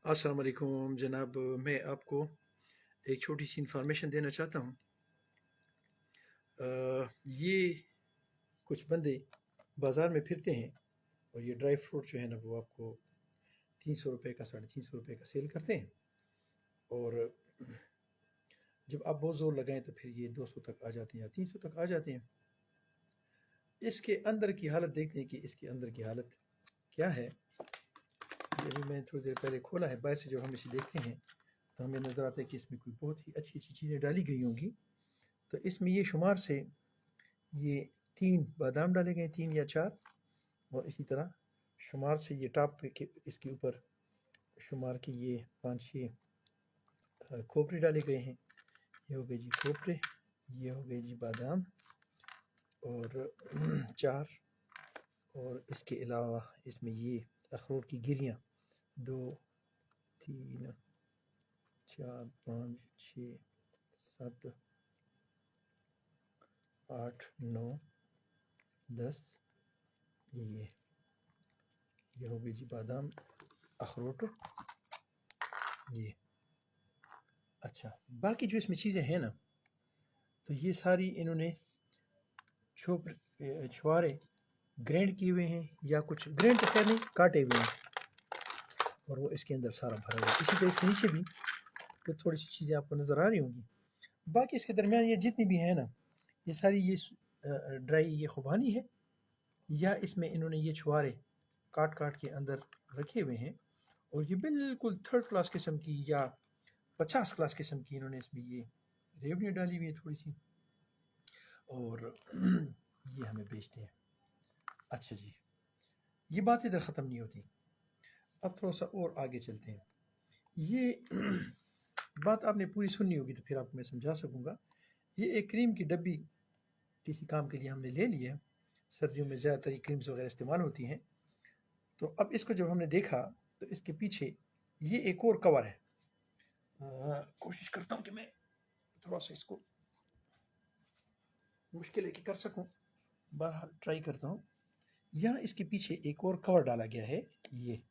अस्सलाम वालेकुम जनाब, मैं आपको एक छोटी सी इंफॉर्मेशन देना चाहता हूँ। ये कुछ बंदे बाज़ार में फिरते हैं और ये ड्राई फ्रूट जो है ना वो आपको 300 रुपये का 350 रुपये का सेल करते हैं। और जब आप बहुत ज़ोर लगाएं तो फिर ये 200 तक आ जाते हैं या 300 तक आ जाते हैं। इसके अंदर की हालत देखते हैं कि इसके अंदर की हालत क्या है। ये अभी मैंने थोड़ी देर पहले खोला है। बाहर से जब हम इसे देखते हैं तो हमें नज़र आता है कि इसमें कोई बहुत ही अच्छी अच्छी चीज़ें डाली गई होंगी। तो इसमें ये शुमार से ये 3 बादाम डाले गए, 3 या 4, और इसी तरह शुमार से ये टॉप पे के इसके ऊपर शुमार के ये 5-6 खोपरे डाले गए हैं। ये हो गए जी खोपरे, ये हो गए जी बादाम और 4, और इसके अलावा इसमें ये अखरोट की गिरियाँ 2, 3, 4, 5, 6, 7, 8, 9, 10, ये हो गई जी बादाम अखरोट ये। अच्छा, बाकी जो इसमें चीज़ें हैं ना, तो ये सारी इन्होंने छुआरे ग्राइंड किए हुए हैं, या कुछ ग्राइंड तो खैर नहीं, काटे हुए हैं, और वो इसके अंदर सारा भरा हुआ है। इसी तरह इसके नीचे भी तो थोड़ी सी चीज़ें आपको नज़र आ रही होंगी। बाकी इसके दरमियान ये जितनी भी है ना, ये सारी ये ड्राई ये खुबानी है, या इसमें इन्होंने ये छुआरे काट काट के अंदर रखे हुए हैं, और ये बिल्कुल 3rd क्लास किस्म की या 50 क्लास किस्म की इन्होंने इसमें ये रेवड़ियाँ डाली हुई है थोड़ी सी, और ये हमें बेचते हैं। अच्छा जी, ये बात इधर ख़त्म नहीं होती। अब थोड़ा सा और आगे चलते हैं। ये बात आपने पूरी सुननी होगी तो फिर आपको मैं समझा सकूँगा। ये एक क्रीम की डब्बी किसी काम के लिए हमने ले ली है। सर्दियों में ज़्यादातर ये क्रीम्स वगैरह इस्तेमाल होती हैं। तो अब इसको जब हमने देखा तो इसके पीछे ये एक और कवर है। कोशिश करता हूँ कि मैं थोड़ा सा इसको मुश्किल है कि कर सकूँ, बहरहाल ट्राई करता हूँ। यहाँ इसके पीछे एक और कवर डाला गया है, ये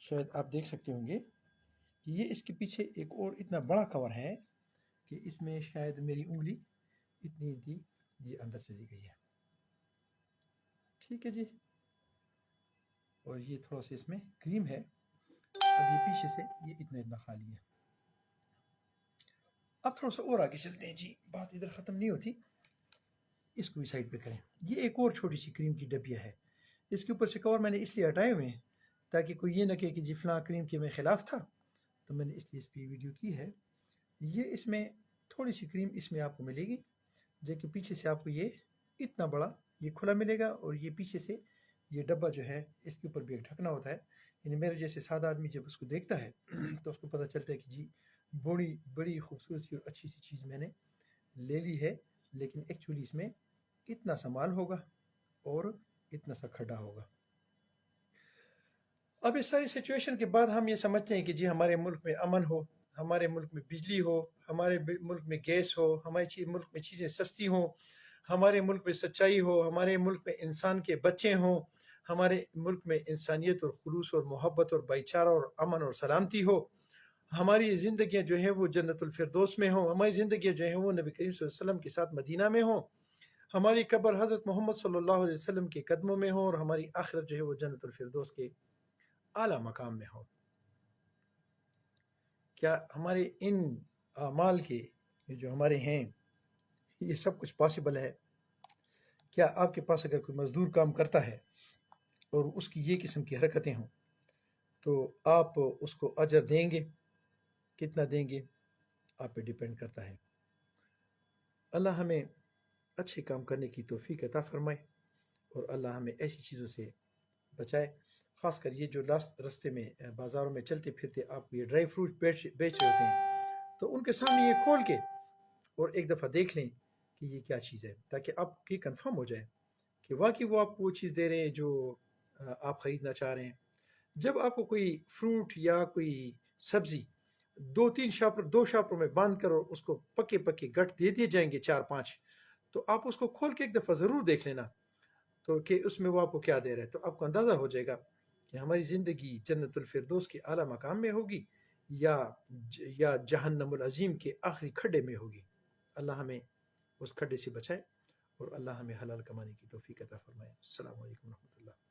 शायद आप देख सकते होंगे कि ये इसके पीछे एक और इतना बड़ा कवर है कि इसमें शायद मेरी उंगली इतनी थी, ये अंदर चली गई है। ठीक है जी, और ये थोड़ा सा इसमें क्रीम है। अब ये पीछे से ये इतना खाली है। अब थोड़ा सा और आगे चलते हैं जी, बात इधर ख़त्म नहीं होती। इसको भी साइड पे करें। ये एक और छोटी सी क्रीम की डब्बिया है। इसके ऊपर से कवर मैंने इसलिए हटाए हुए हैं ताकि कोई ये ना कहे कि जी फलां क्रीम के मैं ख़िलाफ़ था, तो मैंने इसलिए इस पर वीडियो की है। ये इसमें थोड़ी सी क्रीम इसमें आपको मिलेगी, जो कि पीछे से आपको ये इतना बड़ा ये खुला मिलेगा, और ये पीछे से ये डब्बा जो है इसके ऊपर भी एक ढकना होता है। यानी मेरे जैसे सादा आदमी जब उसको देखता है तो उसको पता चलता है कि जी बड़ी बड़ी खूबसूरत सी और अच्छी सी चीज़ मैंने ले ली है, लेकिन एक्चुअली इसमें इतना सा माल होगा और इतना सा खड्डा होगा। अब इस सारी सिचुएशन के बाद हम ये समझते हैं कि जी हमारे मुल्क में अमन हो, हमारे मुल्क में बिजली हो, हमारे मुल्क में गैस हो, हमारे मुल्क में चीज़ें सस्ती हों, हमारे मुल्क में सच्चाई हो, हमारे मुल्क में इंसान के बच्चे हों, हमारे मुल्क में इंसानियत और खुलूस और मोहब्बत और भाईचारा और अमन और सलामती हो, हमारी ज़िंदगियाँ जो हैं वो जन्नतुल फिरदौस में हों, हमारी ज़िंदगियाँ जो हैं वो नबी करीम सल्लल्लाहु अलैहि वसल्लम के साथ मदीना में हों, हमारी कब्र हज़रत मोहम्मद सल्लल्लाहु अलैहि वसल्लम के कदमों में हो, और हमारी आखिरत जो है वो जन्नतुल फिरदौस के आला मकाम में हो। क्या हमारे इन अमाल के जो हमारे हैं ये सब कुछ पॉसिबल है? क्या आपके पास अगर कोई मज़दूर काम करता है और उसकी ये किस्म की हरकतें हों, तो आप उसको अजर देंगे? कितना देंगे? आप पे डिपेंड करता है। अल्लाह हमें अच्छे काम करने की तौफीक अता फरमाए, और अल्लाह हमें ऐसी चीज़ों से बचाए। ख़ासकर ये जो रास्ते में बाज़ारों में चलते फिरते आपको ये ड्राई फ्रूट बेच रहे होते हैं, तो उनके सामने ये खोल के और एक दफ़ा देख लें कि ये क्या चीज़ है, ताकि आपको ये कंफर्म हो जाए कि वाकई वो आपको वो चीज़ दे रहे हैं जो आप ख़रीदना चाह रहे हैं। जब आपको कोई फ्रूट या कोई सब्ज़ी 2 शॉपर में बांध कर और उसको पके पके गट दे दिए जाएंगे 4-5, तो आप उसको खोल के एक दफ़ा ज़रूर देख लेना। تو کہ اس میں وہ آپ کو کیا دے رہا ہے، تو آپ کو اندازہ ہو جائے گا کہ ہماری زندگی جنت الفردوس کے اعلیٰ مقام میں ہوگی یا جہنم العظیم کے آخری کھڈے میں ہوگی۔ اللہ ہمیں اس کھڈے سے بچائے اور اللہ ہمیں حلال کمانے کی توفیق عطا فرمائے۔ السلام علیکم ورحمۃ اللہ۔